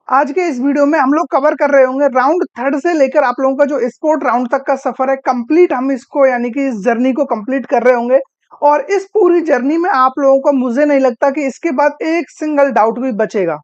आज के इस वीडियो में हम लोग कवर कर रहे होंगे राउंड थर्ड से लेकर आप लोगों का जो स्पोर्ट राउंड तक का सफर है कंप्लीट। हम इसको यानी कि इस जर्नी को कंप्लीट कर रहे होंगे और इस पूरी जर्नी में आप लोगों को मुझे नहीं लगता कि इसके बाद एक सिंगल डाउट भी बचेगा।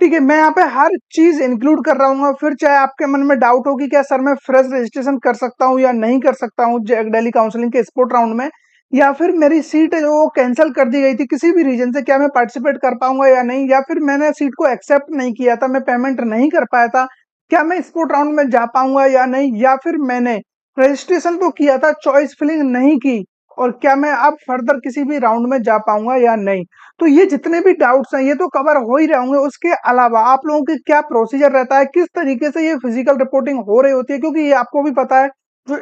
ठीक है, मैं यहाँ पे हर चीज इंक्लूड कर रहा हूँ। फिर चाहे आपके मन में डाउट हो कि क्या सर मैं फ्रेश रजिस्ट्रेशन कर सकता हूँ या नहीं कर सकता हूँ दिल्ली काउंसलिंग के स्पोर्ट राउंड में, या फिर मेरी सीट है जो वो कैंसिल कर दी गई थी किसी भी रीजन से, क्या मैं पार्टिसिपेट कर पाऊंगा या नहीं, या फिर मैंने सीट को एक्सेप्ट नहीं किया था, मैं पेमेंट नहीं कर पाया था, क्या मैं स्पोर्ट राउंड में जा पाऊंगा या नहीं, या फिर मैंने रजिस्ट्रेशन तो किया था चॉइस फिलिंग नहीं की और क्या मैं अब फर्दर किसी भी राउंड में जा पाऊंगा या नहीं। तो ये जितने भी डाउट्स हैं ये तो कवर हो ही रहे होंगे। उसके अलावा आप लोगों के क्या प्रोसीजर रहता है, किस तरीके से ये फिजिकल रिपोर्टिंग हो रही होती है, क्योंकि ये आपको भी पता है जो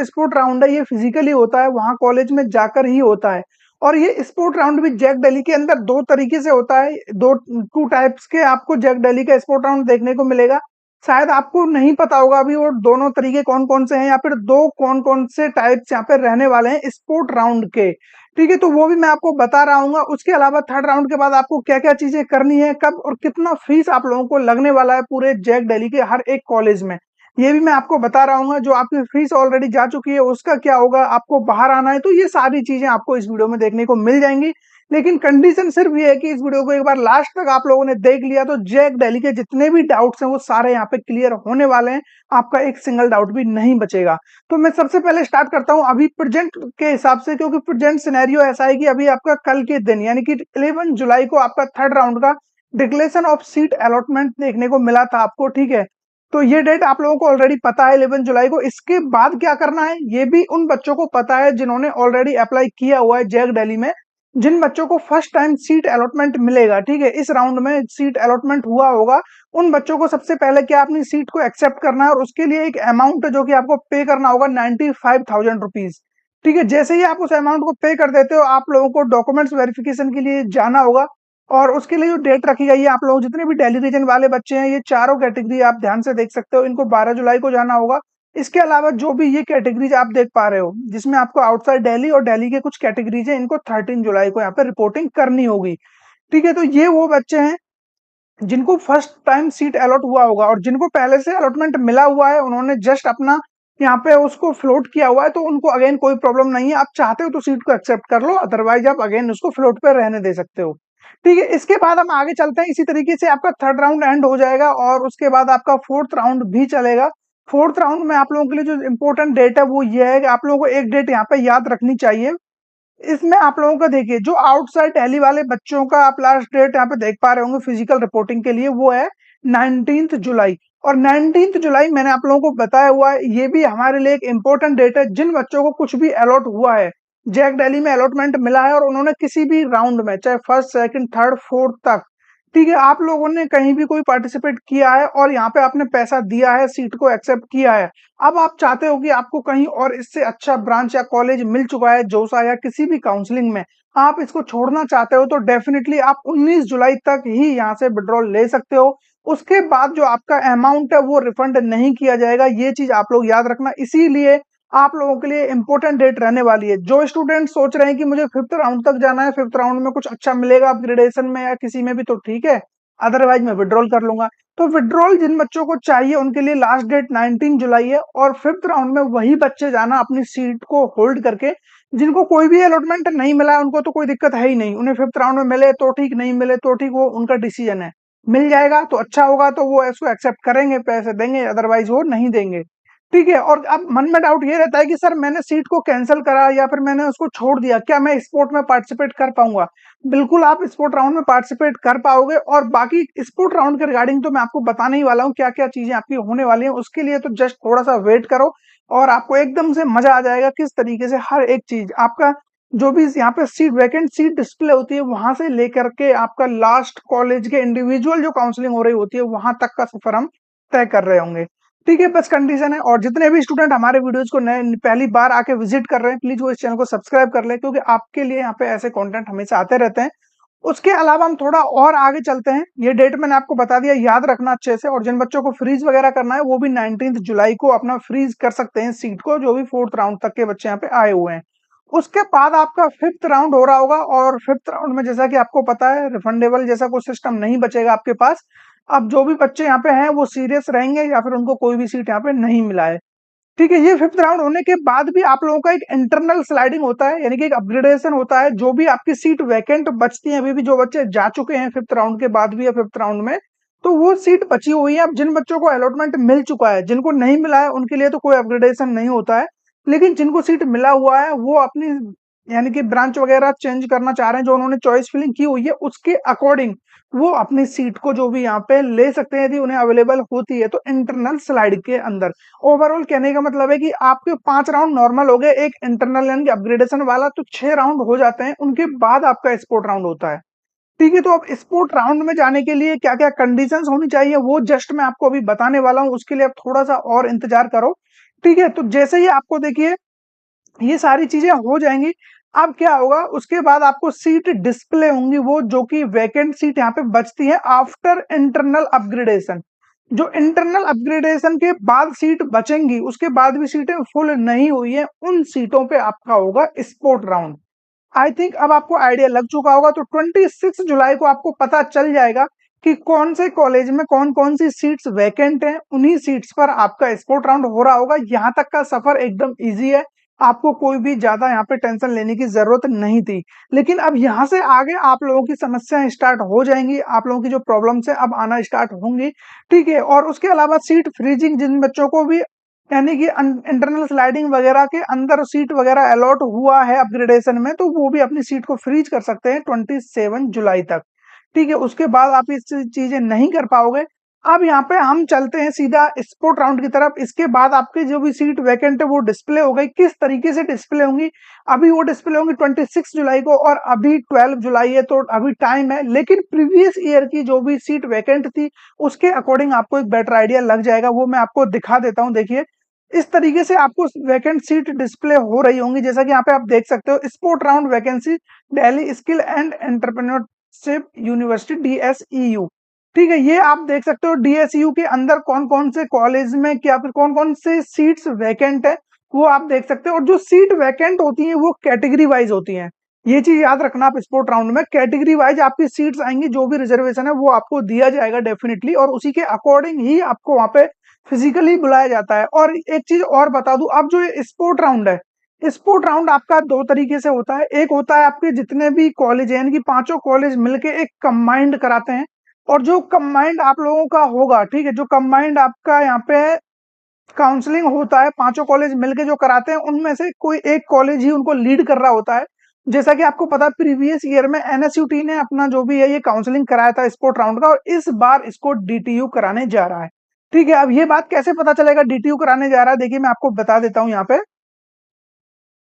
स्पोर्ट राउंड है ये फिजिकली होता है, वहां कॉलेज में जाकर ही होता है। और ये स्पोर्ट राउंड भी जैक दिल्ली के अंदर दो तरीके से होता है, दो टू टाइप्स के आपको जैक दिल्ली का स्पोर्ट राउंड देखने को मिलेगा। शायद आपको नहीं पता होगा अभी वो दोनों तरीके कौन कौन से हैं, या फिर दो कौन कौन से टाइप्स यहाँ पे रहने वाले हैं स्पोर्ट राउंड के। ठीक है, तो वो भी मैं आपको बता रहा हूँ। उसके अलावा थर्ड राउंड के बाद आपको क्या क्या चीजें करनी है, कब और कितना फीस आप लोगों को लगने वाला है पूरे जैक दिल्ली के हर एक कॉलेज में, ये भी मैं आपको बता रहा हूँ। जो आपकी फीस ऑलरेडी जा चुकी है उसका क्या होगा, आपको बाहर आना है, तो ये सारी चीजें आपको इस वीडियो में देखने को मिल जाएंगी। लेकिन कंडीशन सिर्फ ये है कि इस वीडियो को एक बार लास्ट तक आप लोगों ने देख लिया तो जैक दिल्ली के जितने भी डाउट्स हैं वो सारे यहाँ पे क्लियर होने वाले हैं। आपका एक सिंगल डाउट भी नहीं बचेगा। तो मैं सबसे पहले स्टार्ट करता हूँ अभी प्रेजेंट के हिसाब से, क्योंकि प्रेजेंट सिनेरियो ऐसा है कि अभी आपका कल के दिन यानी कि 11 जुलाई को आपका थर्ड राउंड का डिक्लेरेशन ऑफ सीट अलॉटमेंट देखने को मिला था आपको। ठीक है, तो ये डेट आप लोगों को ऑलरेडी पता है 11 जुलाई को। इसके बाद क्या करना है ये भी उन बच्चों को पता है जिन्होंने ऑलरेडी अप्लाई किया हुआ है जैक दिल्ली में, जिन बच्चों को फर्स्ट टाइम सीट अलॉटमेंट मिलेगा। ठीक है, इस राउंड में सीट अलॉटमेंट हुआ होगा, उन बच्चों को सबसे पहले क्या अपनी सीट को एक्सेप्ट करना है और उसके लिए एक अमाउंट जो कि आपको पे करना होगा 95,000 रुपीज। ठीक है, जैसे ही आप उस अमाउंट को पे कर देते हो आप लोगों को डॉक्यूमेंट्स वेरिफिकेशन के लिए जाना होगा। और उसके लिए जो डेट रखी गई है, आप लोग जितने भी दिल्ली रीजन वाले बच्चे हैं ये चारों कैटेगरी आप ध्यान से देख सकते हो, इनको 12 जुलाई को जाना होगा। इसके अलावा जो भी ये कैटेगरीज आप देख पा रहे हो जिसमें आपको आउटसाइड दिल्ली और दिल्ली के कुछ कैटेगरीज है, इनको 13 जुलाई को यहाँ पे रिपोर्टिंग करनी होगी। ठीक है, तो ये वो बच्चे हैं जिनको फर्स्ट टाइम सीट अलॉट हुआ होगा, और जिनको पहले से अलॉटमेंट मिला हुआ है उन्होंने जस्ट अपना यहाँ पे उसको फ्लोट किया हुआ है, तो उनको अगेन कोई प्रॉब्लम नहीं है। आप चाहते हो तो सीट को एक्सेप्ट कर लो, अदरवाइज आप अगेन उसको फ्लोट पे रहने दे सकते हो। ठीक है, इसके बाद हम आगे चलते हैं। इसी तरीके से आपका थर्ड राउंड एंड हो जाएगा और उसके बाद आपका फोर्थ राउंड भी चलेगा। फोर्थ राउंड में आप लोगों के लिए जो इंपॉर्टेंट डेट है वो ये है कि आप लोगों को एक डेट यहाँ पे याद रखनी चाहिए। इसमें आप लोगों का देखिए जो आउटसाइड दिल्ली वाले बच्चों का आप लास्ट डेट यहाँ पे देख पा रहे होंगे फिजिकल रिपोर्टिंग के लिए, वो है 19 जुलाई। और 19 जुलाई मैंने आप लोगों को बताया हुआ है, ये भी हमारे लिए एक इंपॉर्टेंट डेट है। जिन बच्चों को कुछ भी अलॉट हुआ है, जैक दिल्ली में अलॉटमेंट मिला है और उन्होंने किसी भी राउंड में चाहे फर्स्ट सेकंड थर्ड फोर्थ तक, ठीक है, आप लोगों ने कहीं भी कोई पार्टिसिपेट किया है और यहाँ पे आपने पैसा दिया है, सीट को एक्सेप्ट किया है, अब आप चाहते हो कि आपको कहीं और इससे अच्छा ब्रांच या कॉलेज मिल चुका है जोसा या किसी भी काउंसलिंग में, आप इसको छोड़ना चाहते हो, तो डेफिनेटली आप 19 जुलाई तक ही यहाँ से विड्रॉल ले सकते हो। उसके बाद जो आपका अमाउंट है वो रिफंड नहीं किया जाएगा, ये चीज आप लोग याद रखना। इसीलिए आप लोगों के लिए इंपॉर्टेंट डेट रहने वाली है। जो स्टूडेंट सोच रहे हैं कि मुझे फिफ्थ राउंड तक जाना है, फिफ्थ राउंड में कुछ अच्छा मिलेगा अपग्रेडेशन में या किसी में भी, तो ठीक है, अदरवाइज मैं विड्रॉल कर लूंगा। तो विड्रॉल जिन बच्चों को चाहिए उनके लिए लास्ट डेट 19 जुलाई है और फिफ्थ राउंड में वही बच्चे जाना अपनी सीट को होल्ड करके। जिनको कोई भी अलॉटमेंट नहीं मिला है उनको तो कोई दिक्कत है ही नहीं, उन्हें फिफ्थ राउंड में मिले तो ठीक, नहीं मिले तो ठीक, वो उनका डिसीजन है। मिल जाएगा तो अच्छा होगा तो वो इसको एक्सेप्ट करेंगे, पैसे देंगे, अदरवाइज वो नहीं देंगे। ठीक है, और अब मन में डाउट ये रहता है कि सर मैंने सीट को कैंसिल करा या फिर मैंने उसको छोड़ दिया, क्या मैं स्पोर्ट में पार्टिसिपेट कर पाऊंगा? बिल्कुल आप स्पोर्ट राउंड में पार्टिसिपेट कर पाओगे। और बाकी स्पोर्ट राउंड के रिगार्डिंग तो मैं आपको बताने ही वाला हूँ क्या क्या चीजें आपकी होने वाली हैं, उसके लिए तो जस्ट थोड़ा सा वेट करो और आपको एकदम से मजा आ जाएगा किस तरीके से हर एक चीज आपका जो भी यहाँ पे सीट वैकेंट सीट डिस्प्ले होती है वहां से लेकर के आपका लास्ट कॉलेज के इंडिविजुअल जो काउंसलिंग हो रही होती है वहां तक का सफर हम तय कर रहे होंगे। ठीक है, बस कंडीशन है। और जितने भी स्टूडेंट हमारे वीडियोज को नए पहली बार आके विजिट कर रहे हैं प्लीज वो इस चैनल को सब्सक्राइब कर ले, क्योंकि आपके लिए यहाँ पे ऐसे कंटेंट हमेशा आते रहते हैं। उसके अलावा हम थोड़ा और आगे चलते हैं। ये डेट मैंने आपको बता दिया, याद रखना अच्छे से। और जिन बच्चों को फ्रीज वगैरह करना है वो भी 19 जुलाई को अपना फ्रीज कर सकते हैं सीट को, जो भी फोर्थ राउंड तक के बच्चे यहाँ पे आए हुए हैं। उसके बाद आपका फिफ्थ राउंड हो रहा होगा और फिफ्थ राउंड में जैसा कि आपको पता है रिफंडेबल जैसा कोई सिस्टम नहीं बचेगा आपके पास। अब जो भी बच्चे यहाँ पे हैं वो सीरियस रहेंगे या फिर उनको कोई भी सीट यहाँ पे नहीं मिला है। ठीक है, ये फिफ्थ राउंड होने के बाद भी आप लोगों का एक इंटरनल स्लाइडिंग होता है, यानी कि एक अपग्रेडेशन होता है। जो भी आपकी सीट वैकेंट बचती है, अभी भी जो बच्चे जा चुके हैं फिफ्थ राउंड के बाद भी या फिफ्थ राउंड में, तो वो सीट बची हुई है। अब जिन बच्चों को अलॉटमेंट मिल चुका है, जिनको नहीं मिला है उनके लिए तो कोई अपग्रेडेशन नहीं होता है, लेकिन जिनको सीट मिला हुआ है वो अपनी यानी कि ब्रांच वगैरह चेंज करना चाह रहे हैं, जो उन्होंने चॉइस फिलिंग की हुई है उसके अकॉर्डिंग वो अपनी सीट को जो भी यहाँ पे ले सकते हैं यदि उन्हें अवेलेबल होती है तो इंटरनल स्लाइड के अंदर। ओवरऑल कहने का मतलब है कि आपके 5 राउंड नॉर्मल हो गए, एक इंटरनल यानी कि अपग्रेडेशन वाला, तो 6 राउंड हो जाते हैं, उनके बाद आपका स्पोर्ट राउंड होता है। ठीक है, तो अब स्पोर्ट राउंड में जाने के लिए क्या क्या कंडीशंस होनी चाहिए वो जस्ट मैं आपको अभी बताने वाला हूँ, उसके लिए आप थोड़ा सा और इंतजार करो। ठीक है, तो जैसे ही आपको देखिए ये सारी चीजें हो जाएंगी, अब क्या होगा उसके बाद आपको सीट डिस्प्ले होंगी, वो जो कि वैकेंट सीट यहाँ पे बचती है आफ्टर इंटरनल अपग्रेडेशन। जो इंटरनल अपग्रेडेशन के बाद सीट बचेंगी, उसके बाद भी सीटें फुल नहीं हुई है, उन सीटों पे आपका होगा स्पोर्ट राउंड। आई थिंक अब आपको आइडिया लग चुका होगा, तो 26 जुलाई को आपको पता चल जाएगा कि कौन से कॉलेज में कौन कौन सी सीट्स वैकेंट हैं, उन्हीं सीट्स पर आपका स्पोर्ट राउंड हो रहा होगा। यहाँ तक का सफर एकदम इजी है, आपको कोई भी ज्यादा यहाँ पे टेंशन लेने की जरूरत नहीं थी। लेकिन अब यहाँ से आगे आप लोगों की समस्याएं स्टार्ट हो जाएंगी, आप लोगों की जो प्रॉब्लम्स है अब आना स्टार्ट होंगी। ठीक है, और उसके अलावा सीट फ्रीजिंग, जिन बच्चों को भी यानी कि इंटरनल स्लाइडिंग वगैरह के अंदर सीट वगैरह अलॉट हुआ है अपग्रेडेशन में, तो वो भी अपनी सीट को फ्रीज कर सकते हैं 27 जुलाई तक। ठीक है, उसके बाद आप इस चीजें नहीं कर पाओगे। अब यहाँ पे हम चलते हैं सीधा स्पोर्ट राउंड की तरफ। इसके बाद आपकी जो भी सीट वैकेंट है वो डिस्प्ले हो गई। किस तरीके से डिस्प्ले होंगी, अभी वो डिस्प्ले होंगी 26 जुलाई को, और अभी 12 जुलाई है तो अभी टाइम है, लेकिन प्रीवियस ईयर की जो भी सीट वैकेंट थी उसके अकॉर्डिंग आपको एक बेटर आइडिया लग जाएगा। वो मैं आपको दिखा देता हूँ, देखिए इस तरीके से आपको वैकेंट सीट डिस्प्ले हो रही होंगी, जैसा कि यहाँ पे आप देख सकते हो, sport round vacancy Delhi skill and entrepreneurship university DSEU। ठीक है, ये आप देख सकते हो DSEU के अंदर कौन कौन से कॉलेज में क्या फिर कौन कौन से सीट्स वैकेंट है वो आप देख सकते हो। और जो सीट वैकेंट होती है वो कैटेगरी वाइज होती है, ये चीज याद रखना। आप स्पोर्ट राउंड में कैटेगरी वाइज आपकी सीट्स आएंगी, जो भी रिजर्वेशन है वो आपको दिया जाएगा डेफिनेटली, और उसी के अकॉर्डिंग ही आपको वहां पे फिजिकली बुलाया जाता है। और एक चीज और बता दूं, अब जो ये स्पोर्ट राउंड है, स्पोर्ट राउंड आपका दो तरीके से होता है। एक होता है आपके जितने भी कॉलेज हैं, यानी कि पांचों कॉलेज मिलके एक कंबाइंड कराते हैं, और जो कंबाइंड आप लोगों का होगा, ठीक है, जो कंबाइंड आपका यहाँ पे काउंसलिंग होता है, पांचों कॉलेज मिलके जो कराते हैं उनमें से कोई एक कॉलेज ही उनको लीड कर रहा होता है। जैसा कि आपको पता है प्रीवियस ईयर में NSUT ने अपना जो भी है ये काउंसलिंग कराया था स्पोर्ट राउंड का, और इस बार इसको DTU कराने जा रहा है। ठीक है, अब ये बात कैसे पता चलेगा DTU कराने जा रहा है, देखिए मैं आपको बता देता हूँ यहाँ पे।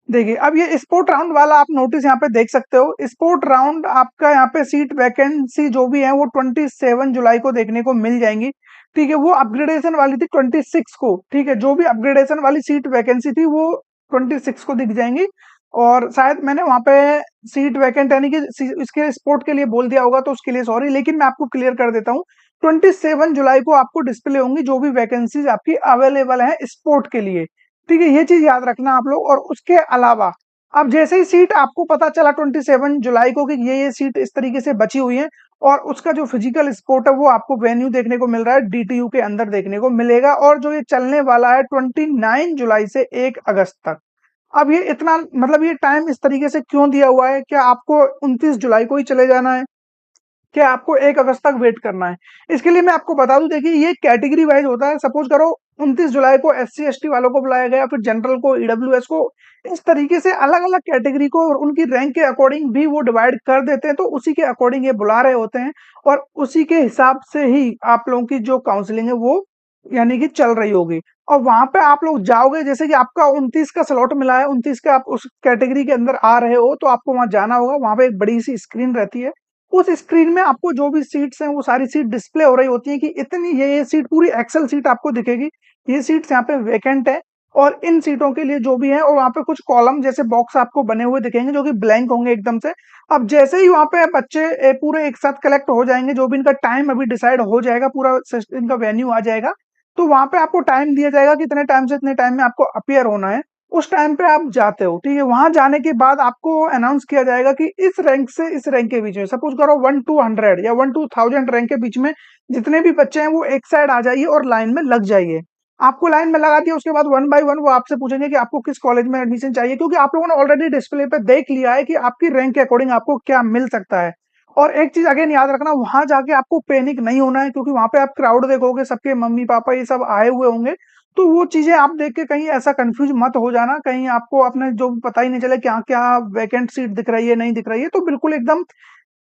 देखिए अब ये स्पोर्ट राउंड वाला आप नोटिस यहाँ पे देख सकते हो, स्पोर्ट राउंड आपका यहाँ पे सीट वैकेंसी जो भी है वो 27 जुलाई को देखने को मिल जाएंगी। ठीक है, वो अपग्रेडेशन वाली थी 26 को। ठीक है, जो भी अपग्रेडेशन वाली सीट वैकेंसी थी वो 26 को दिख जाएंगी। और शायद मैंने वहां पे सीट वैकेंट यानी कि इसके स्पोर्ट के लिए बोल दिया होगा, तो उसके लिए सॉरी, लेकिन मैं आपको क्लियर कर देता हूँ। 27 जुलाई को आपको डिस्प्ले होंगी जो भी वैकेंसीज आपकी अवेलेबल है स्पोर्ट के लिए। ठीक है, ये चीज याद रखना आप लोग। और उसके अलावा अब जैसे ही सीट आपको पता चला 27 जुलाई को कि ये सीट इस तरीके से बची हुई है, और उसका जो फिजिकल स्पोर्ट है वो आपको वेन्यू देखने को मिल रहा है, DTU के अंदर देखने को मिलेगा, और जो ये चलने वाला है 29 जुलाई से 1 अगस्त तक। अब ये इतना मतलब ये टाइम इस तरीके से क्यों दिया हुआ है, क्या आपको 29 जुलाई को ही चले जाना है, क्या आपको 1 अगस्त तक वेट करना है? इसके लिए मैं आपको बता दूं, देखिए ये कैटेगरी वाइज होता है। सपोज करो 29 जुलाई को SC ST वालों को बुलाया गया, फिर जनरल को, EWS को, इस तरीके से अलग अलग कैटेगरी को और उनकी रैंक के अकॉर्डिंग भी वो डिवाइड कर देते हैं, तो उसी के अकॉर्डिंग ये बुला रहे होते हैं, और उसी के हिसाब से ही आप लोगों की जो काउंसलिंग है वो यानी कि चल रही होगी। और वहां पे आप लोग जाओगे, जैसे कि आपका 29 का स्लॉट मिला है, 29 का आप उस कैटेगरी के अंदर आ रहे हो, तो आपको वहां जाना होगा। वहां पे एक बड़ी सी स्क्रीन रहती है, उस स्क्रीन में आपको जो भी सीट्स हैं वो सारी सीट डिस्प्ले हो रही होती है कि इतनी ये सीट पूरी एक्सेल सीट आपको दिखेगी, ये सीट्स यहाँ पे वैकेंट है, और इन सीटों के लिए जो भी है, और वहां पे कुछ कॉलम जैसे बॉक्स आपको बने हुए दिखेंगे जो कि ब्लैंक होंगे एकदम से। अब जैसे ही वहां पे बच्चे पूरे एक साथ कलेक्ट हो जाएंगे, जो भी इनका टाइम अभी डिसाइड हो जाएगा, पूरा इनका वेन्यू आ जाएगा, तो वहां पे आपको टाइम दिया जाएगा कि इतने टाइम से इतने टाइम में आपको अपियर होना है। उस टाइम पे आप जाते हो, ठीक है? वहाँ जाने के बाद आपको अनाउंस किया जाएगा कि इस रैंक से इस रैंक के बीच में, सपोज़ करो 1 टू 100 या 1 टू 1000 रैंक के बीच में जितने भी बच्चे हैं वो एक साइड आ जाइए और लाइन में लग जाइए। आपको लाइन में लगा दिया, उसके बाद वन बाय वन वो आपसे पूछेंगे कि आपको किस कॉलेज में एडमिशन चाहिए, क्योंकि आप लोगों ने ऑलरेडी डिस्प्ले पे देख लिया है कि आपकी रैंक के अकॉर्डिंग आपको क्या मिल सकता है। और एक चीज़ अगेन याद रखना, वहाँ जाके आपको पैनिक नहीं होना है, क्योंकि वहाँ पे आप क्राउड देखोगे, सबके मम्मी-पापा ये सब आए हुए होंगे, तो वो चीज़ें आप देख के कहीं ऐसा कन्फ्यूज़ मत हो जाना, कहीं आपको अपने जो पता ही नहीं चले क्या-क्या वैकेंट सीट दिख रही है, नहीं दिख रही है। तो बिल्कुल एकदम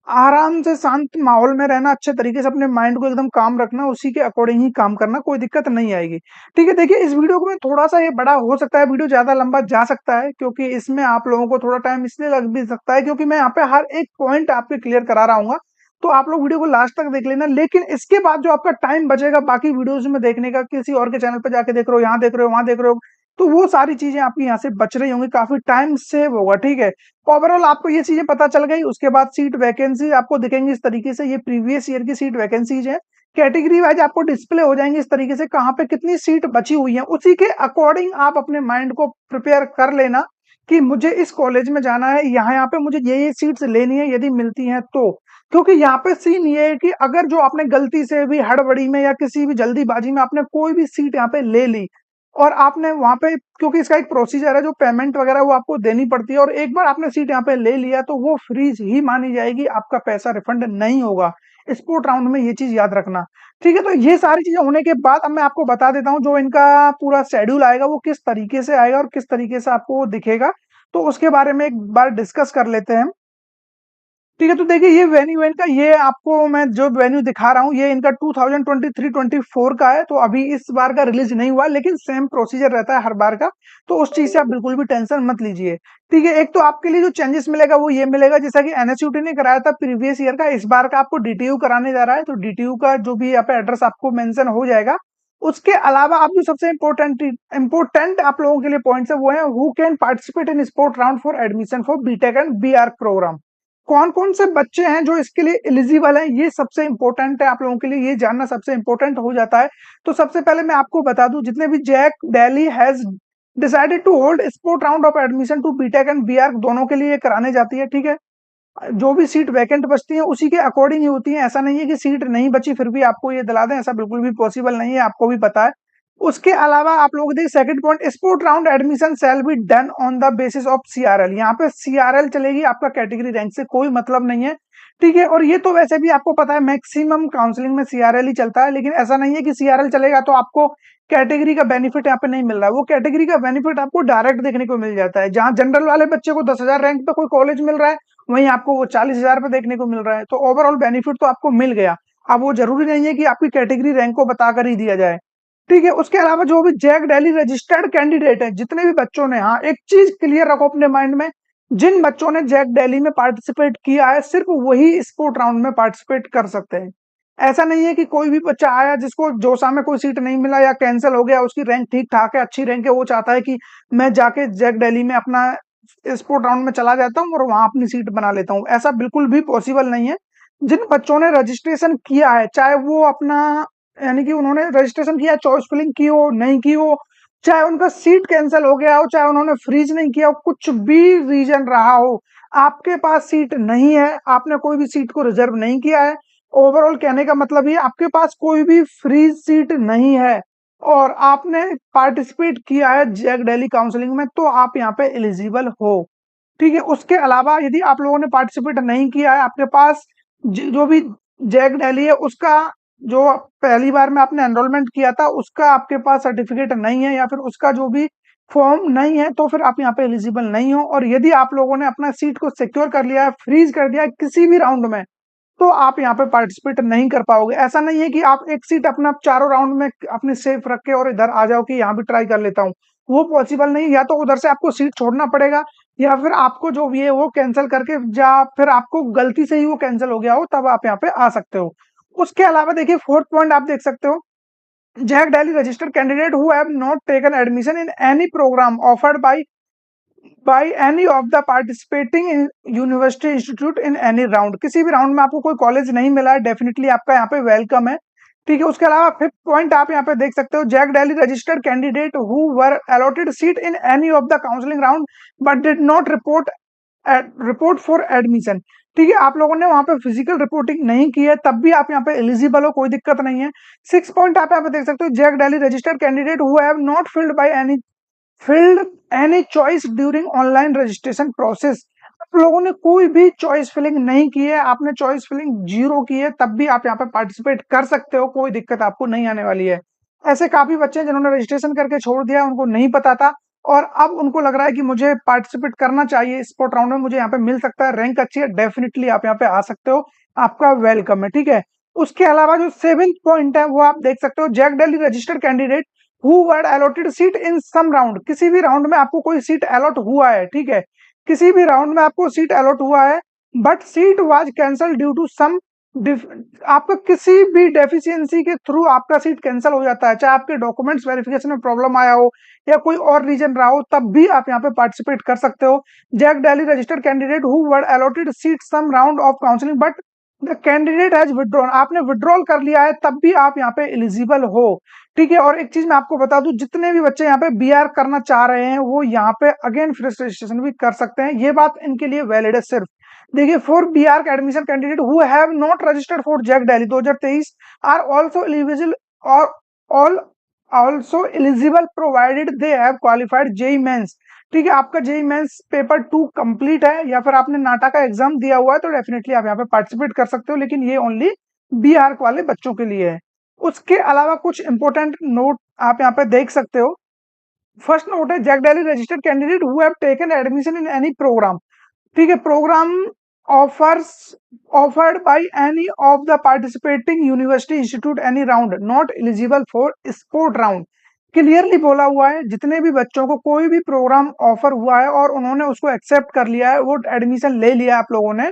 आराम से शांत माहौल में रहना, अच्छे तरीके से अपने माइंड को एकदम काम रखना, उसी के अकॉर्डिंग ही काम करना, कोई दिक्कत नहीं आएगी। ठीक है, देखिए इस वीडियो को मैं थोड़ा-सा ये बड़ा हो सकता है, वीडियो ज़्यादा लंबा जा सकता है, क्योंकि इसमें आप लोगों को थोड़ा टाइम इसलिए लग भी सकता है क्योंकि मैं यहाँ पे हर एक पॉइंट आपके क्लियर करा रहा हूँगा। तो आप लोग वीडियो को लास्ट तक देख लेना, लेकिन इसके बाद जो आपका टाइम बचेगा बाकी वीडियोज़ में देखने का, किसी और के चैनल पे जाके देख रहे हो, यहाँ देख रहे हो, वहाँ देख रहे हो, तो वो सारी चीज़ें आपकी यहाँ से बच रही होंगी, काफ़ी टाइम सेव होगा, ठीक है? ओवरऑल आपको ये चीज़ें पता चल गई, उसके बाद सीट वैकेंसी आपको दिखेंगी इस तरीके से, ये प्रीवियस ईयर की सीट वैकेंसीज़ हैं। कैटेगरी वाइज़ आपको डिस्प्ले हो जाएँगी इस तरीके से, कहाँ पे कितनी सीट बची हुई है, उसी के अकॉर्डिंग आप अपने माइंड को प्रिपेयर कर लेना कि मुझे इस कॉलेज में जाना है, यहाँ-यहाँ पे मुझे ये सीट्स लेनी है, यदि मिलती हैं तो। क्योंकि यहाँ पे सीन ये है कि अगर जो आपने गलती से भी हड़बड़ी में या किसी भी जल्दीबाजी में आपने कोई भी सीट यहाँ पे ले ली और आपने वहाँ पे, क्योंकि इसका एक प्रोसीजर है, जो पेमेंट वगैरह वो आपको देनी पड़ती है, और एक बार आपने सीट यहाँ पे ले लिया तो वो फ्रीज ही मानी जाएगी, आपका पैसा रिफंड नहीं होगा। स्पोर्ट राउंड में ये चीज़ याद रखना। ठीक है, तो ये सारी चीज़ें होने के बाद अब मैं आपको बता देता हूँ जो इनका पूरा शेड्यूल आएगा वो किस तरीके से आएगा और किस तरीके से आपको वो दिखेगा। तो उसके बारे में एक बार डिस्कस कर लेते हैं। ठीक है, तो देखिए ये वेन्यू इनका, ये आपको मैं जो वेन्यू दिखा रहा हूँ ये इनका 2023-24 का है, तो अभी इस बार का रिलीज़ नहीं हुआ, लेकिन सेम प्रोसीजर रहता है हर बार का, तो उस चीज़ से आप बिल्कुल भी टेंशन मत लीजिए। ठीक है, एक तो आपके लिए जो चेंजेस मिलेगा वो ये मिलेगा, जैसा कि एनएसयूटी ने कराया था प्रीवियस ईयर का, इस बार का आपको डीटीयू कराने जा रहा है, तो डीटीयू का जो भी यहाँ पे एड्रेस आपको मेंशन हो जाएगा। उसके अलावा आप जो सबसे इम्पोर्टेंट आप लोगों के लिए पॉइंट्स है वो है, who can participate in sport round for admission for BTech and BArch program. कौन-कौन से बच्चे हैं जो इसके लिए एलिजिबल हैं, ये सबसे इम्पोर्टेंट है आप लोगों के लिए, ये जानना सबसे इम्पोर्टेंट हो जाता है। तो सबसे पहले मैं आपको बता दूँ, जितने भी JAC Delhi has decided to hold sport round of admission to BTech and BArch दोनों के लिए कराने जाती है, ठीक है? जो भी सीट वैकेंट बचती है उसी के अकॉर्डिंग ही होती है, ऐसा नहीं है कि सीट नहीं बची फिर भी आपको ये दिला दें, ऐसा बिल्कुल भी पॉसिबल नहीं है, आपको भी पता है। उसके अलावा आप लोग देखिए second point, sport round admission shall be done on the basis of CRL. यहाँ पे सीआरएल चलेगी, आपका कैटेगरी रैंक से कोई मतलब नहीं है, ठीक है? और ये तो वैसे भी आपको पता है मैक्सिमम काउंसलिंग में सीआरएल ही चलता है, लेकिन ऐसा नहीं है कि सीआरएल चलेगा तो आपको कैटेगरी का बेनिफिट यहाँ पे नहीं मिल रहा है, वो कैटेगरी का बेनिफिट आपको डायरेक्ट देखने को मिल जाता है। जहाँ जनरल वाले बच्चे को 10,000 रैंक पे कोई कॉलेज मिल रहा है, वहीं आपको वो 40,000 पे देखने को मिल रहा है, तो ओवरऑल बेनिफिट तो आपको मिल गया। अब वो जरूरी नहीं है कि आपकी कैटेगरी रैंक को बताकर ही दिया जाए, ठीक है? उसके अलावा जो भी जैक दिल्ली रजिस्टर्ड कैंडिडेट है, जितने भी बच्चों ने, हाँ एक चीज क्लियर रखो अपने माइंड में, जिन बच्चों ने जैक दिल्ली में पार्टिसिपेट किया है सिर्फ वही स्पोर्ट राउंड में पार्टिसिपेट कर सकते हैं। ऐसा नहीं है कि कोई भी बच्चा आया जिसको जोसा में कोई सीट नहीं मिला या कैंसिल हो गया, उसकी रैंक ठीक ठाक है, अच्छी रैंक है, वो चाहता है कि मैं जाके जैक दिल्ली में अपना स्पोर्ट राउंड में चला जाता हूँ और वहां अपनी सीट बना लेता हूँ, ऐसा बिल्कुल भी पॉसिबल नहीं है। जिन बच्चों ने रजिस्ट्रेशन किया है, चाहे वो अपना, यानी कि उन्होंने रजिस्ट्रेशन किया, चॉइस फिलिंग की हो नहीं की हो, चाहे उनका सीट कैंसिल हो गया हो, चाहे उन्होंने फ्रीज नहीं किया हो, कुछ भी रीजन रहा हो, आपके पास सीट नहीं है, आपने कोई भी सीट को रिजर्व नहीं किया है, ओवरऑल कहने का मतलब ये आपके पास कोई भी फ्री सीट नहीं है और आपने पार्टिसिपेट किया है जैक दिल्ली काउंसलिंग में, तो आप यहाँ पे एलिजिबल हो, ठीक है? उसके अलावा यदि आप लोगों ने पार्टिसिपेट नहीं किया है, आपके पास जो भी जैक दिल्ली है उसका, जो पहली बार में आपने एनरोलमेंट किया था उसका आपके पास सर्टिफिकेट नहीं है या फिर उसका जो भी फॉर्म नहीं है, तो फिर आप यहाँ पे एलिजिबल नहीं हो। और यदि आप लोगों ने अपना सीट को सिक्योर कर लिया है, फ्रीज कर दिया है किसी भी राउंड में, तो आप यहाँ पे पार्टिसिपेट नहीं कर पाओगे। ऐसा नहीं है कि आप एक सीट अपना चारों राउंड में अपनी सेफ रख के और इधर आ जाओ कि यहाँ भी ट्राई कर लेता हूँ, वो पॉसिबल नहीं है। या तो उधर से आपको सीट छोड़ना पड़ेगा या फिर आपको जो भी है वो कैंसिल करके, या फिर आपको गलती से ही वो कैंसिल हो गया हो, तब आप यहाँ पे आ सकते हो। उसके अलावा देखिए फोर्थ पॉइंट आप देख सकते हो, JAC Delhi registered candidate who have not taken admission in any programme offered by any of the participating in university institute in any round. किसी भी राउंड में आपको कोई कॉलेज नहीं मिला है, डेफिनेटली आपका यहाँ पे वेलकम है, ठीक है। उसके अलावा फिफ्थ पॉइंट आप यहाँ पे देख सकते हो, JAC Delhi registered candidate who were allotted seat in any of the counselling round but did not report for admission. ठीक है, आप लोगों ने वहां पे फिजिकल रिपोर्टिंग नहीं की है तब भी आप यहाँ पे एलिजिबल हो, कोई दिक्कत नहीं है। सिक्स पॉइंट आप यहाँ पे देख सकते हो, JAC Delhi registered candidate who have not filled any choice during online registration process. आप लोगों ने कोई भी चॉइस फिलिंग नहीं की है, आपने चॉइस फिलिंग जीरो की है, तब भी आप यहाँ पे पार्टिसिपेट कर सकते हो, कोई दिक्कत आपको नहीं आने वाली है। ऐसे काफी बच्चे हैं जिन्होंने रजिस्ट्रेशन करके छोड़ दिया, उनको नहीं पता था और अब उनको लग रहा है कि मुझे पार्टिसिपेट करना चाहिए स्पोर्ट राउंड में, मुझे यहाँ पे मिल सकता है, रैंक अच्छी है, डेफिनेटली आप यहाँ पे आ सकते हो, आपका वेलकम है। ठीक है, उसके अलावा जो सेवेंथ पॉइंट है वो आप देख सकते हो, JAC Delhi registered candidate who were allotted seat in some round. किसी भी राउंड में आपको कोई सीट अलॉट हुआ है, ठीक है, किसी भी राउंड में आपको सीट अलॉट हुआ है, but seat was cancel due to some, आपका किसी भी डेफिशिएंसी के थ्रू आपका सीट कैंसिल हो जाता है, चाहे आपके डॉक्यूमेंट्स वेरिफिकेशन में प्रॉब्लम आया हो या कोई और रीजन रहा हो, तब भी आप यहाँ पे पार्टिसिपेट कर सकते हो। JAC Delhi registered candidate who were allotted seat some round of counselling but the candidate has withdrawn, आपने विड्रॉल कर लिया है तब भी आप यहाँ पे एलिजिबल हो। ठीक है, और एक चीज मैं आपको बता दूं, जितने भी बच्चे यहाँ पे बीआर करना चाह रहे हैं वो यहाँ पे अगेन फ्रेश रजिस्ट्रेशन भी कर सकते हैं, ये बात इनके लिए वैलिड है सिर्फ। देखिए, फॉर बीआर का admission candidate who have not registered for JAC Delhi 2023 are also eligible और all also eligible provided they have qualified JEE Mains. ठीक है, आपका जेई मेंस पेपर 2 कंप्लीट है या फिर आपने नाटा का एग्जाम दिया हुआ है तो डेफिनेटली आप यहाँ पे पार्टिसिपेट कर सकते हो, लेकिन ये ओनली बीआर वाले बच्चों के लिए है। उसके अलावा कुछ इंपॉर्टेंट नोट आप यहाँ पे देख सकते हो। फर्स्ट नोट है, JAC Delhi registered candidate who have taken admission in any programme. ठीक है, programme offers offered by any of the participating university institute any round not eligible for spot round. Clearly बोला हुआ है, जितने भी बच्चों को कोई भी प्रोग्राम ऑफर हुआ है और उन्होंने उसको एक्सेप्ट कर लिया है, वो एडमिशन ले लिया आप लोगों ने,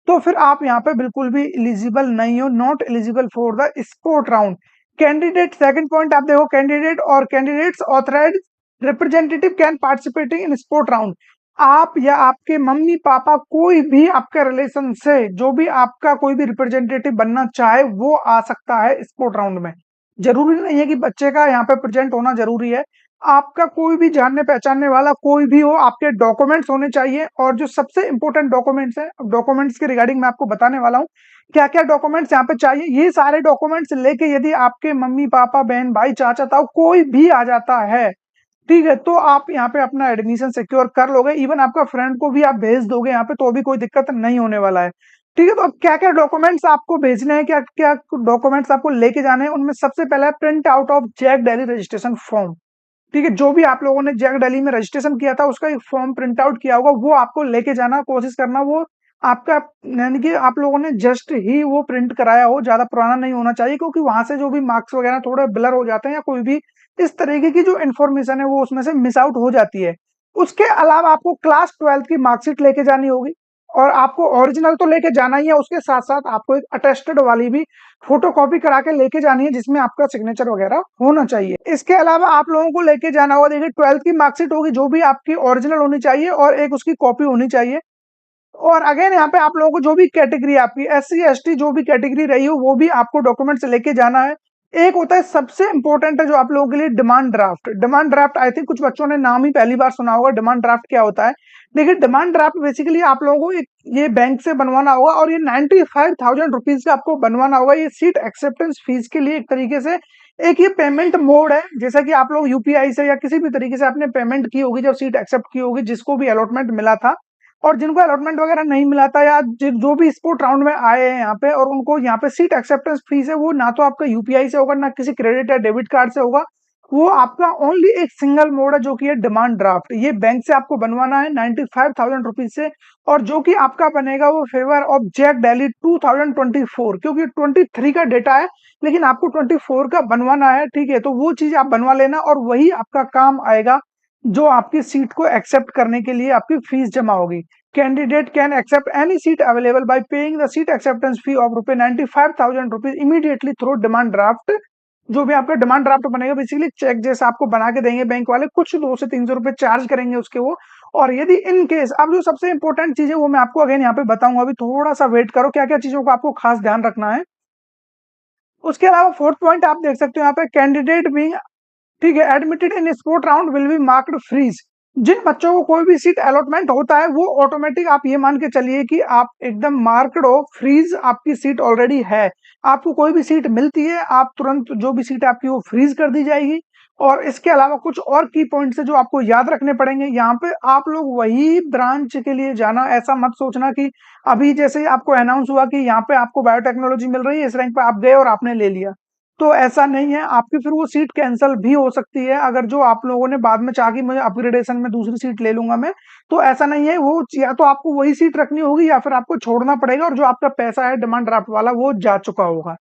तो फिर आप यहाँ पे बिल्कुल भी एलिजिबल नहीं हो, not eligible for the sport round. Candidate, second point आप देखो, कैंडिडेट और candidates authorised representative can participating in sport round. आप या आपके मम्मी पापा कोई भी आपके रिलेशन से जो भी आपका कोई भी रिप्रेजेंटेटिव बनना चाहे वो आ सकता है स्पोर्ट राउंड में। जरूरी नहीं है कि बच्चे का यहाँ पे प्रेजेंट होना जरूरी है, आपका कोई भी जानने पहचानने वाला कोई भी हो, आपके डॉक्यूमेंट्स होने चाहिए। और जो सबसे इंपॉर्टेंट डॉक्यूमेंट्स है, डॉक्यूमेंट्स के रिगार्डिंग मैं आपको बताने वाला हूँ क्या क्या डॉक्यूमेंट्स यहाँ पे चाहिए। ये सारे डॉक्यूमेंट्स लेके यदि आपके मम्मी पापा बहन भाई चाचा ताऊ कोई भी आ जाता है, ठीक है, तो आप यहाँ पे अपना एडमिशन सिक्योर कर लोगे, इवन आपका फ्रेंड को भी आप भेज दोगे यहाँ पे तो भी कोई दिक्कत नहीं होने वाला है। ठीक है, तो अब क्या क्या डॉक्यूमेंट्स आपको भेजने हैं, क्या क्या डॉक्यूमेंट्स आपको लेके जाने हैं, उनमें सबसे पहला है print out of JAC Delhi registration form. ठीक है, जो भी आप लोगों ने जैक डेली में रजिस्ट्रेशन किया था उसका एक फॉर्म प्रिंट आउट किया होगा, वो आपको लेके जाना, कोशिश करना वो आपका, यानी कि आप लोगों ने जस्ट ही वो प्रिंट कराया हो, ज्यादा पुराना नहीं होना चाहिए, क्योंकि वहां से जो भी मार्क्स वगैरह थोड़े ब्लर हो जाते हैं या कोई भी इस तरीके की जो इन्फॉर्मेशन है वो उसमें से मिस आउट हो जाती है। उसके अलावा आपको क्लास 12th की मार्कशीट लेके जानी होगी, और आपको ओरिजिनल तो लेके जाना ही है, उसके साथ साथ आपको एक अटेस्टेड वाली भी फोटो कॉपी करा के लेके जानी है जिसमें आपका सिग्नेचर वगैरह होना चाहिए। इसके अलावा आप लोगों को लेके जाना होगा, देखिए 12th की मार्कशीट होगी जो भी आपकी ओरिजिनल होनी चाहिए और एक उसकी कॉपी होनी चाहिए। और अगेन यहाँ पे आप लोगों को जो भी कैटेगरी आपकी SC ST जो भी कैटेगरी रही हो वो भी आपको डॉक्यूमेंट्स लेके जाना है। एक होता है सबसे इंपॉर्टेंट है जो आप लोगों के लिए demand draft. Demand draft I think कुछ बच्चों ने नाम ही पहली बार सुना होगा, डिमांड ड्राफ्ट क्या होता है। देखिए, डिमांड ड्राफ्ट बेसिकली आप लोगों को ये बैंक से बनवाना होगा और ये 95,000 रुपीज का आपको बनवाना होगा। ये सीट एक्सेप्टेंस फीस के लिए एक तरीके से एक ये पेमेंट मोड है, जैसा कि आप लोग यूपीआई से या किसी भी तरीके से आपने पेमेंट की होगी जब सीट एक्सेप्ट की होगी, जिसको भी अलॉटमेंट मिला था और जिनको अलॉटमेंट वगैरह नहीं मिला था या जो भी स्पोर्ट राउंड में आए हैं यहाँ पे और उनको यहाँ पे सीट एक्सेप्टेंस फीस है, वो ना तो आपका यूपीआई से होगा ना किसी क्रेडिट या डेबिट कार्ड से होगा, वो आपका ओनली एक सिंगल मोड है जो कि है डिमांड ड्राफ्ट। ये बैंक से आपको बनवाना है 95,000 रुपीज से, और जो कि आपका बनेगा वो फेवर ऑफ जैक डेली 2024, क्योंकि 23 का डेटा है लेकिन आपको 24 का बनवाना है। ठीक है, तो वो चीज आप बनवा लेना और वही आपका काम आएगा जो आपकी सीट को एक्सेप्ट करने के लिए आपकी फीस जमा होगी। Candidate can accept any seat available by paying the seat acceptance fee of ₹95,000 immediately through demand draft. जो भी आपका डिमांड ड्राफ्ट बनेगा बेसिकली चेक जैसा आपको बना के देंगे बैंक वाले, कुछ 200 से 300 रुपए चार्ज करेंगे उसके वो। और यदि इन केस, अब जो सबसे इंपॉर्टेंट चीज है वो मैं आपको अगेन यहाँ पे बताऊंगा, अभी थोड़ा सा वेट करो, क्या क्या चीजों को आपको खास ध्यान रखना है। उसके अलावा फोर्थ पॉइंट आप देख सकते हो यहाँ पे, कैंडिडेट बीइंग, ठीक है, admitted in sport round will be marked freeze. जिन बच्चों को कोई भी सीट अलॉटमेंट होता है वो ऑटोमेटिक, आप ये मान के चलिए कि आप एकदम मार्क्ड हो, फ्रीज आपकी सीट ऑलरेडी है। आपको कोई भी सीट मिलती है, आप तुरंत जो भी सीट आपकी वो फ्रीज कर दी जाएगी। और इसके अलावा कुछ और की पॉइंट्स है जो आपको याद रखने पड़ेंगे। यहाँ पे आप लोग वही ब्रांच के लिए जाना, ऐसा मत सोचना कि अभी जैसे ही आपको अनाउंस हुआ कि यहाँ पे आपको बायोटेक्नोलॉजी मिल रही है, इस रैंक पे आप गए और आपने ले लिया, तो ऐसा नहीं है। आपकी फिर वो सीट कैंसिल भी हो सकती है, अगर जो आप लोगों ने बाद में चाहा कि मुझे अपग्रेडेशन में दूसरी सीट ले लूंगा मैं, तो ऐसा नहीं है। वो या तो आपको वही सीट रखनी होगी या फिर आपको छोड़ना पड़ेगा, और जो आपका पैसा है डिमांड ड्राफ्ट वाला वो जा चुका होगा।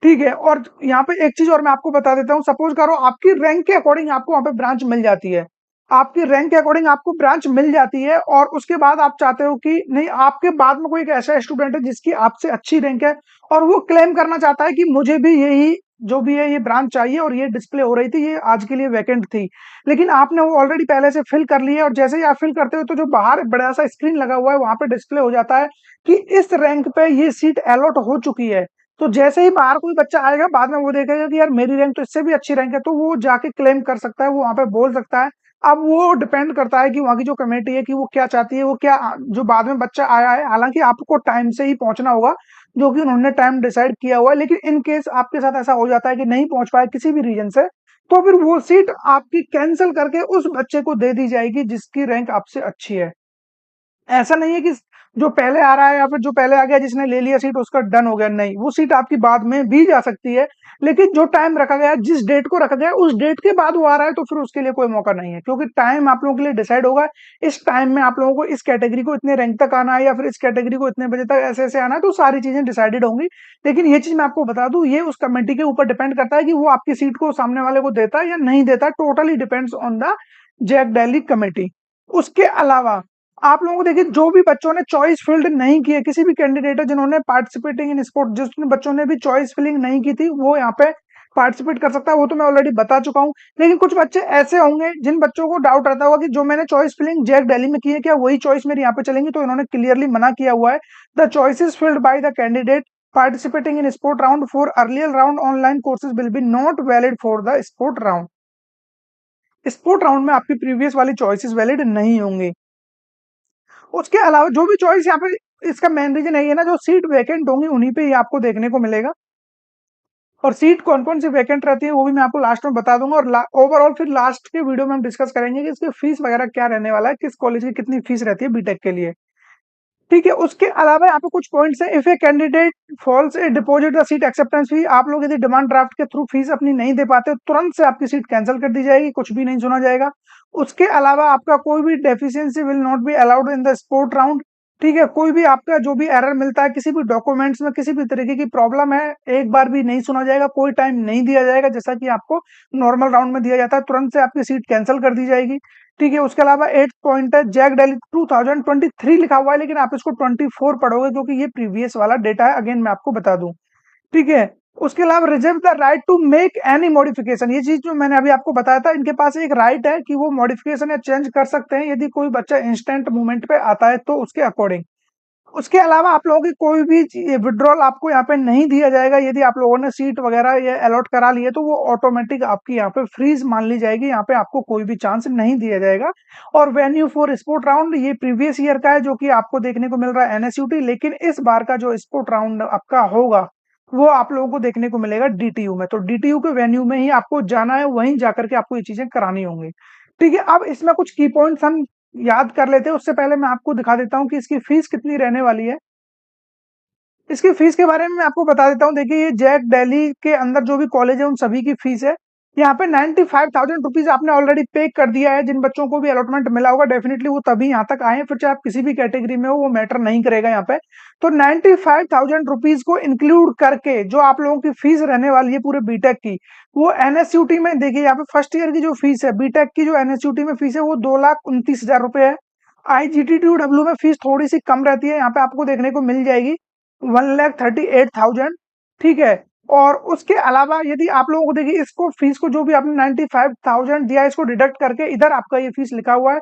ठीक है, और यहाँ पे एक चीज और मैं आपको बता देता हूँ, सपोज करो आपकी रैंक के अकॉर्डिंग आपको वहां पे ब्रांच मिल जाती है, आपकी रैंक के अकॉर्डिंग आपको ब्रांच मिल जाती है, और उसके बाद आप चाहते हो कि नहीं, आपके बाद में कोई एक ऐसा स्टूडेंट है जिसकी आपसे अच्छी रैंक है और वो क्लेम करना चाहता है कि मुझे भी यही जो भी है ये ब्रांच चाहिए, और ये डिस्प्ले हो रही थी, ये आज के लिए वैकेंट थी, लेकिन आपने वो ऑलरेडी पहले से फिल कर लिया है, और जैसे ही आप फिल करते हो तो जो बाहर बड़ा सा स्क्रीन लगा हुआ है वहां पे डिस्प्ले हो जाता है कि इस रैंक पे ये सीट अलॉट हो चुकी है। तो जैसे ही बाहर कोई बच्चा आएगा, बाद में वो देखेगा कि यार मेरी रैंक तो इससे भी अच्छी रैंक है, तो वो जाके क्लेम कर सकता है, वो वहां पे बोल सकता है। अब वो डिपेंड करता है कि वहां की जो कमेटी है कि वो क्या चाहती है, वो क्या, जो बाद में बच्चा आया है, हालांकि आपको टाइम से ही पहुंचना होगा जो कि उन्होंने टाइम डिसाइड किया हुआ है, लेकिन इन केस आपके साथ ऐसा हो जाता है कि नहीं पहुंच पाए किसी भी रीजन से, तो फिर वो सीट आपकी कैंसिल करके उस बच्चे को दे दी जाएगी जिसकी रैंक आपसे अच्छी है। ऐसा नहीं है कि जो पहले आ रहा है या फिर जो पहले आ गया जिसने ले लिया सीट उसका डन हो गया, नहीं, वो सीट आपकी बाद में भी जा सकती है, लेकिन जो टाइम रखा गया है, जिस डेट को रखा गया है, उस डेट के बाद वो आ रहा है, तो फिर उसके लिए कोई मौका नहीं है, क्योंकि टाइम आप लोगों के लिए डिसाइड होगा। इस टाइम में आप लोगों को इस कैटेगरी को इतने रैंक तक आना है या फिर इस कैटेगरी को इतने बजे तक ऐसे ऐसे आना है, तो सारी चीजें डिसाइडेड होंगी। लेकिन ये चीज मैं आपको बता दूं, ये उस कमेटी के ऊपर डिपेंड करता है कि वो आपकी सीट को सामने वाले को देता है या नहीं देता, totally depends on the JAC Delhi committee. उसके अलावा आप लोगों को देखिए, जो भी बच्चों ने चॉइस फील्ड नहीं की है, किसी भी कैंडिडेट है जिन्होंने पार्टिसिपेटिंग इन स्पोर्ट, जिस बच्चों ने भी चॉइस फिलिंग नहीं की थी, वो यहाँ पे पार्टिसिपेट कर सकता है, वो तो मैं ऑलरेडी बता चुका हूँ। लेकिन कुछ बच्चे ऐसे होंगे जिन बच्चों को डाउट रहता होगा कि जो मैंने चॉइस फिलिंग जैक दिल्ली में की है, क्या वही चॉइस मेरी यहाँ पे चलेंगी, तो इन्होंने क्लियरली मना किया हुआ है, the choices filled by the candidate participating in sport round for earlier round online courses will be not valid for the sport round। Sport round में आपकी प्रीवियस वाली चॉइसेस वैलिड नहीं होंगी। उसके अलावा जो भी चॉइस यहाँ पे, इसका मेन रीजन यही है ना, जो सीट वैकेंट होंगी उन्हीं पे ही आपको देखने को मिलेगा, और सीट कौन कौन सी वैकेंट रहती है वो भी मैं आपको लास्ट में बता दूंगा, और ओवरऑल फिर लास्ट के वीडियो में हम डिस्कस करेंगे कि इसकी फीस वगैरह क्या रहने वाला है, किस कॉलेज की कितनी फीस रहती है बीटेक के लिए। ठीक है, उसके अलावा यहाँ पे कुछ पॉइंट्स हैं। If a candidate falls a deposit the seat acceptance fee, आप लोग यदि डिमांड ड्राफ्ट के थ्रू फीस अपनी नहीं दे पाते, तुरंत से आपकी सीट कैंसिल कर दी जाएगी, कुछ भी नहीं सुना जाएगा। उसके अलावा आपका कोई भी deficiency will not be allowed in the sport round. ठीक है, कोई भी आपका जो भी एरर मिलता है, किसी भी डॉक्यूमेंट्स में किसी भी तरीके की प्रॉब्लम है, एक बार भी नहीं सुना जाएगा, कोई टाइम नहीं दिया जाएगा, जैसा कि आपको नॉर्मल राउंड में दिया जाता है, तुरंत से आपकी सीट कैंसिल कर दी जाएगी। ठीक है, उसके अलावा 8th पॉइंट है, जैक दिल्ली 2023 लिखा हुआ है, लेकिन आप इसको 24 पढ़ोगे क्योंकि ये प्रीवियस वाला डेटा है, अगेन मैं आपको बता दूं। ठीक है, उसके अलावा reserve the right to make any modification, ये चीज जो मैंने अभी आपको बताया था, इनके पास एक राइट है कि वो मॉडिफिकेशन या चेंज कर सकते हैं यदि कोई बच्चा इंस्टेंट मूवमेंट पे आता है तो उसके अकॉर्डिंग। उसके अलावा आप लोगों की कोई भी विड्रॉल आपको यहाँ पे नहीं दिया जाएगा, यदि आप लोगों ने सीट वगैरह ये अलॉट करा ली है तो वो ऑटोमेटिक आपकी यहाँ पे फ्रीज मान ली जाएगी, यहाँ पे आपको कोई भी चांस नहीं दिया जाएगा। और वेन्यू फॉर स्पोर्ट राउंड ये प्रीवियस ईयर का है जो कि आपको देखने को मिल रहा है एनएसयूटी, लेकिन इस बार का जो स्पोर्ट राउंड आपका होगा वो आप लोगों को देखने को मिलेगा डीटीयू में, तो डीटीयू के वेन्यू में ही आपको जाना है, वहीं जाकर के आपको ये चीजें करानी होंगी। ठीक है, अब इसमें कुछ की पॉइंट्स हम याद कर लेते हैं, उससे पहले मैं आपको दिखा देता हूँ कि इसकी फीस कितनी रहने वाली है। इसकी फीस के बारे में मैं आपको बता देता हूँ। देखिए, ये जैक दिल्ली के अंदर जो भी कॉलेज है उन सभी की फीस है यहाँ पे 95,000 रुपीज आपने ऑलरेडी पे कर दिया है। जिन बच्चों को भी अलॉटमेंट मिला होगा डेफिनेटली वो तभी यहाँ तक आए हैं, फिर चाहे आप किसी भी कैटेगरी में हो वो मैटर नहीं करेगा यहाँ पे। तो 95,000 रुपीज को इंक्लूड करके जो आप लोगों की फीस रहने वाली है पूरे बीटेक की, वो एनएसयूटी में देखिए यहाँ पे फर्स्ट ईयर की जो फीस है बीटेक की, जो एनएसयूटी में फीस है वो 2,29,000 रुपए है। आईजीटी में फीस थोड़ी सी कम रहती है, यहाँ पे आपको देखने को मिल जाएगी 1,38,000। ठीक है, और उसके अलावा यदि आप लोगों को देखिए इसको फीस को जो भी आपने 95,000 दिया इसको डिडक्ट करके इधर आपका ये फीस लिखा हुआ है,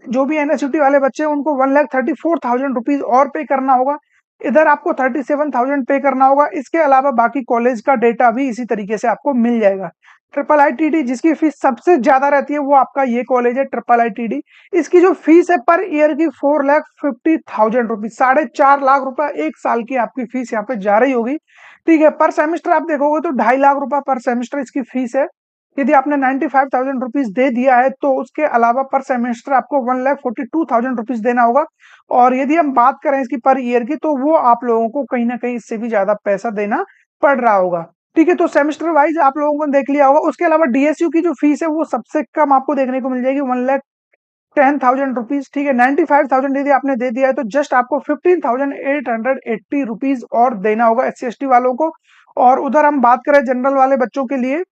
जो भी एनएसयूटी वाले बच्चे हैं उनको 1,34,000 रुपीज और पे करना होगा। इधर आपको 37,000 पे करना होगा। इसके अलावा बाकी कॉलेज का डेटा भी इसी तरीके से आपको मिल जाएगा। ट्रिपल आईटीडी जिसकी फीस सबसे ज्यादा रहती है वो आपका ये कॉलेज है ट्रिपल आईटीडी। इसकी जो फीस है पर ईयर की 4,50,000 रुपीज, 4.5 लाख रुपए एक साल की आपकी फीस यहाँ पे जा रही होगी। ठीक है, पर सेमेस्टर आप देखोगे तो 2.5 लाख रुपए पर सेमेस्टर इसकी फीस है। यदि आपने 95,000 रुपीज दे दिया है तो उसके अलावा पर सेमेस्टर आपको 1,42,000 रुपीज देना होगा। और यदि हम बात करें इसकी पर ईयर की तो वो आप लोगों को कहीं ना कहीं इससे भी ज्यादा पैसा देना पड़ रहा होगा। ठीक है, तो सेमेस्टर वाइज आप लोगों को देख लिया होगा। उसके अलावा डीएसयू की जो फीस है वो सबसे कम आपको देखने को मिल जाएगी 1,10,000 रुपीज। ठीक है, 95,000 यदि आपने दे दिया है तो जस्ट आपको 15,880 रुपीज और देना होगा SC ST वालों को। और उधर हम बात करें जनरल वाले बच्चों के लिए,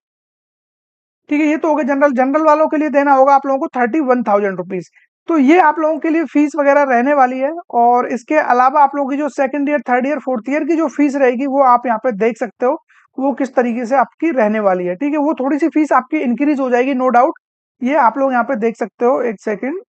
ठीक है, ये तो हो गया जनरल। जनरल वालों के लिए देना होगा आप लोगों को 31,000 रुपीज। तो ये आप लोगों के लिए फीस वगैरह रहने वाली है। और इसके अलावा आप लोगों की जो second year, third year, fourth year की जो फीस रहेगी वो आप यहाँ पे देख सकते हो वो किस तरीके से आपकी रहने वाली है। ठीक है, वो थोड़ी सी फीस आपकी इंक्रीज हो जाएगी, नो डाउट। ये आप लोग यहाँ पे देख सकते हो, एक सेकेंड।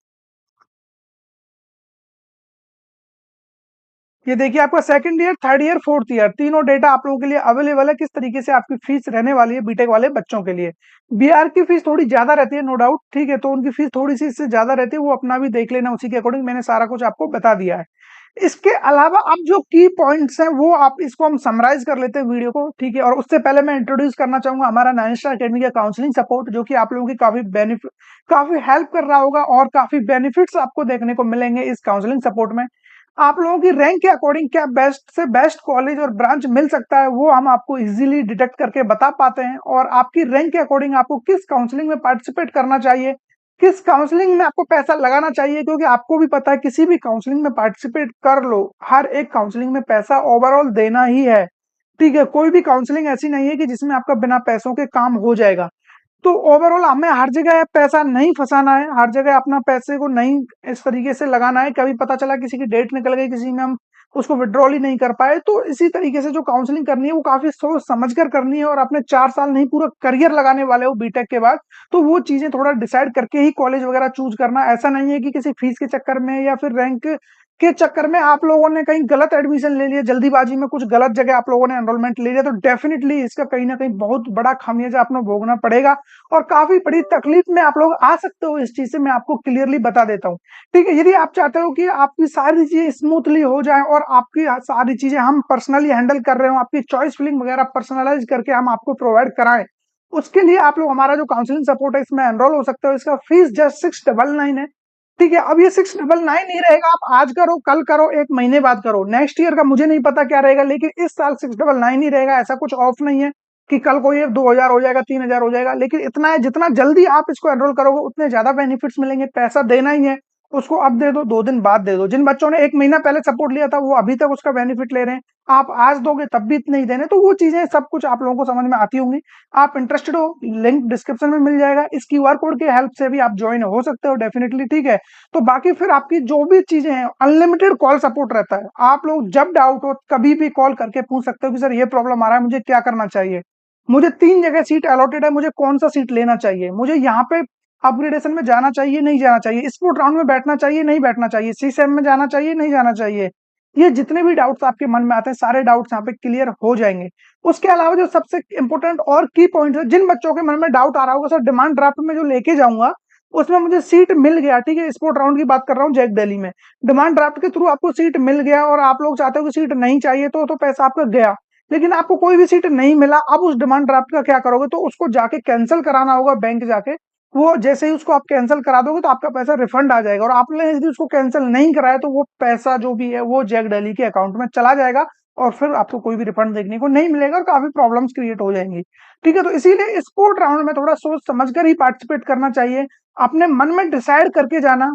ये देखिए आपका second year, third year, fourth year तीनों डेटा आप लोगों के लिए अवेलेबल है, किस तरीके से आपकी फीस रहने वाली है बीटेक वाले बच्चों के लिए। बीआर की फीस थोड़ी ज्यादा रहती है, नो डाउट। ठीक है, तो उनकी फीस थोड़ी सी इससे ज्यादा रहती है, वो अपना भी देख लेना, उसी के अकॉर्डिंग मैंने सारा कुछ आपको बता दिया है। इसके अलावा अब जो की पॉइंट्स हैं वो आप इसको हम समराइज कर लेते हैं वीडियो को। ठीक है, और उससे पहले मैं इंट्रोड्यूस करना चाहूंगा हमारा 9 स्टार अकेडमी का काउंसलिंग सपोर्ट, जो कि आप लोगों की काफी बेनिफिट, काफी हेल्प कर रहा होगा और काफी बेनिफिट्स आपको देखने को मिलेंगे इस काउंसलिंग सपोर्ट में। आप लोगों की रैंक के अकॉर्डिंग क्या बेस्ट से बेस्ट कॉलेज और ब्रांच मिल सकता है वो हम आपको इजीली डिटेक्ट करके बता पाते हैं। और आपकी रैंक के अकॉर्डिंग आपको किस काउंसलिंग में पार्टिसिपेट करना चाहिए, किस काउंसलिंग में आपको पैसा लगाना चाहिए, क्योंकि आपको भी पता है किसी भी काउंसलिंग में पार्टिसिपेट कर लो, हर एक काउंसलिंग में पैसा ओवरऑल देना ही है। ठीक है, कोई भी काउंसलिंग ऐसी नहीं है कि जिसमें आपका बिना पैसों के काम हो जाएगा। तो ओवरऑल हमें हर जगह पैसा नहीं फंसाना है, हर जगह अपना पैसे को नहीं इस तरीके से लगाना है, कभी पता चला किसी की डेट निकल गई, किसी में हम उसको विड्रॉल ही नहीं कर पाए। तो इसी तरीके से जो काउंसलिंग करनी है वो काफी सोच समझ कर करनी है। और अपने 4 साल नहीं पूरा करियर लगाने वाले हो बीटेक के बाद, तो वो चीजें थोड़ा डिसाइड करके ही कॉलेज वगैरह चूज करना। ऐसा नहीं है कि किसी फीस के चक्कर में या फिर रैंक के चक्कर में आप लोगों ने कहीं गलत एडमिशन ले लिया, जल्दीबाजी में कुछ गलत जगह आप लोगों ने एनरोलमेंट ले लिया, तो डेफिनेटली इसका कहीं ना कहीं बहुत बड़ा खामियाजा आपको भोगना पड़ेगा और काफी बड़ी तकलीफ में आप लोग आ सकते हो। इस चीज से मैं आपको क्लियरली बता देता हूँ। ठीक है, यदि आप चाहते हो कि आपकी सारी चीजें स्मूथली हो जाए और आपकी सारी चीजें हम पर्सनली हैंडल कर रहे हो, आपकी चॉइस फिलिंग वगैरह पर्सनलाइज करके हम आपको प्रोवाइड कराएं, उसके लिए आप लोग हमारा जो काउंसलिंग सपोर्ट है इसमें एनरोल हो सकते हो। इसका फीस जस्ट 699 है। ठीक है, अब ये 699 नहीं रहेगा, आप आज करो, कल करो, एक महीने बाद करो, नेक्स्ट ईयर का मुझे नहीं पता क्या रहेगा, लेकिन इस साल 699 ही रहेगा। ऐसा कुछ ऑफ नहीं है कि कल को ये 2,000 हो जाएगा, 3,000 हो जाएगा, लेकिन इतना है जितना जल्दी आप इसको एनरोल करोगे उतने ज्यादा बेनिफिट्स मिलेंगे। पैसा देना ही है, उसको अब दे दो, 2 दिन बाद दे दो। जिन बच्चों ने 1 महीना पहले सपोर्ट लिया था वो अभी तक उसका बेनिफिट ले रहे हैं, आप आज दोगे तब भी इतने ही देने। तो वो चीजें सब कुछ आप लोगों को समझ में आती होंगी। आप इंटरेस्टेड हो, लिंक डिस्क्रिप्शन में मिल जाएगा, इस क्यूआर कोड की हेल्प से भी आप ज्वाइन हो सकते हो डेफिनेटली। ठीक है, तो बाकी फिर आपकी जो भी चीजें हैं, अनलिमिटेड कॉल सपोर्ट रहता है, आप लोग जब डाउट हो कभी भी कॉल करके पूछ सकते हो कि सर ये प्रॉब्लम आ रहा है, मुझे क्या करना चाहिए, मुझे 3 जगह सीट अलॉटेड है, मुझे कौन सा सीट लेना चाहिए, मुझे यहाँ पे अपग्रेडेशन में जाना चाहिए नहीं जाना चाहिए, स्पोर्ट राउंड में बैठना चाहिए नहीं बैठना चाहिए, सीसेम में जाना चाहिए नहीं जाना चाहिए, ये जितने भी डाउट्स आपके मन में आते हैं सारे डाउट्स यहाँ पे क्लियर हो जाएंगे। उसके अलावा जो सबसे इंपॉर्टेंट और की पॉइंट है, जिन बच्चों के मन में डाउट आ रहा होगा सर डिमांड ड्राफ्ट में जो लेके जाऊंगा उसमें मुझे सीट मिल गया, ठीक है, स्पोर्ट राउंड की बात कर रहा हूँ जैक दिल्ली में, डिमांड ड्राफ्ट के थ्रू आपको सीट मिल गया और आप लोग चाहते हो कि सीट नहीं चाहिए तो पैसा आपका गया, लेकिन आपको कोई भी सीट नहीं मिला, अब उस डिमांड ड्राफ्ट का क्या करोगे, तो उसको जाके कैंसिल कराना होगा बैंक जाके। वो जैसे ही उसको आप कैंसिल करा दोगे तो आपका पैसा रिफंड आ जाएगा, और आपने यदि उसको कैंसिल नहीं कराया तो वो पैसा जो भी है वो जैक डेली के अकाउंट में चला जाएगा और फिर आपको कोई भी रिफंड देखने को नहीं मिलेगा और काफी प्रॉब्लम्स क्रिएट हो जाएंगी। ठीक है, तो इसीलिए स्पोर्ट राउंड में थोड़ा सोच समझकर ही पार्टिसिपेट करना चाहिए, अपने मन में डिसाइड करके जाना।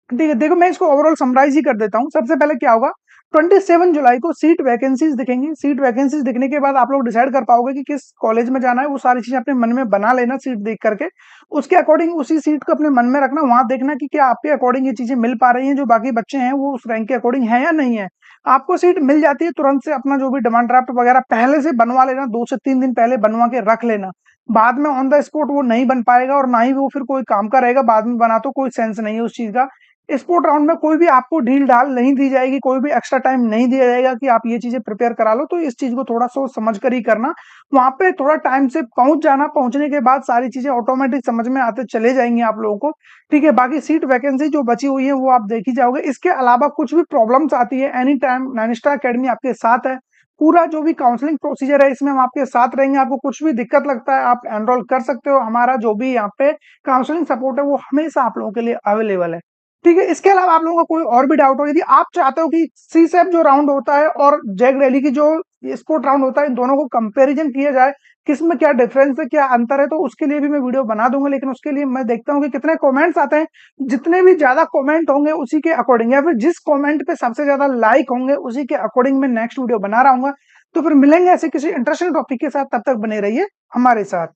ठीक है, देखो मैं इसको ओवरऑल समराइज ही कर देता हूँ। सबसे पहले क्या होगा, 27 जुलाई को सीट वैकेंसीज दिखेंगी। सीट वैकेंसीज दिखने के बाद आप लोग डिसाइड कर पाओगे कि किस कॉलेज में जाना है, वो सारी चीजें अपने मन में बना लेना सीट देख करके, उसके अकॉर्डिंग उसी सीट को अपने मन में रखना, वहां देखना कि क्या आपके अकॉर्डिंग ये चीजें मिल पा रही हैं, जो बाकी बच्चे हैं वो उस रैंक के अकॉर्डिंग है या नहीं है। आपको सीट मिल जाती है तुरंत से अपना जो भी डिमांड ड्राफ्ट वगैरह पहले से बनवा लेना, 2 से 3 दिन पहले बनवा के रख लेना, बाद में ऑन द स्पॉट वो नहीं बन पाएगा और ना ही वो फिर कोई काम का रहेगा, बाद में बना तो कोई सेंस नहीं है उस चीज का। स्पोर्ट राउंड में कोई भी आपको ढील डाल नहीं दी जाएगी, कोई भी एक्स्ट्रा टाइम नहीं दिया जाएगा कि आप ये चीजें प्रिपेयर करा लो। तो इस चीज को थोड़ा सोच समझ कर ही करना, वहां पे थोड़ा टाइम से पहुंच जाना, पहुंचने के बाद सारी चीजें ऑटोमेटिक समझ में आते चले जाएंगी आप लोगों को। ठीक है, बाकी सीट वैकेंसी जो बची हुई है वो आप देख ही जाओगे। इसके अलावा कुछ भी प्रॉब्लम्स आती है, एनी टाइम नैनिस्टा एकेडमी आपके साथ है। पूरा जो भी काउंसलिंग प्रोसीजर है इसमें हम आपके साथ रहेंगे। आपको कुछ भी दिक्कत लगता है आप एनरोल कर सकते हो, हमारा जो भी यहाँ पे काउंसलिंग सपोर्ट है वो हमेशा आप लोगों के लिए अवेलेबल है। ठीक है, इसके अलावा आप लोगों का कोई और भी डाउट हो, यदि आप चाहते हो कि सी सेप जो राउंड होता है और जैक डेली की जो स्पोर्ट राउंड होता है, इन दोनों को कंपैरिजन किया जाए, किसमें क्या डिफरेंस है, क्या अंतर है, तो उसके लिए भी मैं वीडियो बना दूंगा। लेकिन उसके लिए मैं देखता हूँ कि कितने कमेंट्स आते हैं, जितने भी ज्यादा कमेंट होंगे उसी के अकॉर्डिंग, या फिर जिस कमेंट पे सबसे ज्यादा लाइक होंगे उसी के अकॉर्डिंग मैं नेक्स्ट वीडियो बना रहा हूँ। तो फिर मिलेंगे ऐसे किसी इंटरेस्टिंग टॉपिक के साथ, तब तक बने रहिए हमारे साथ।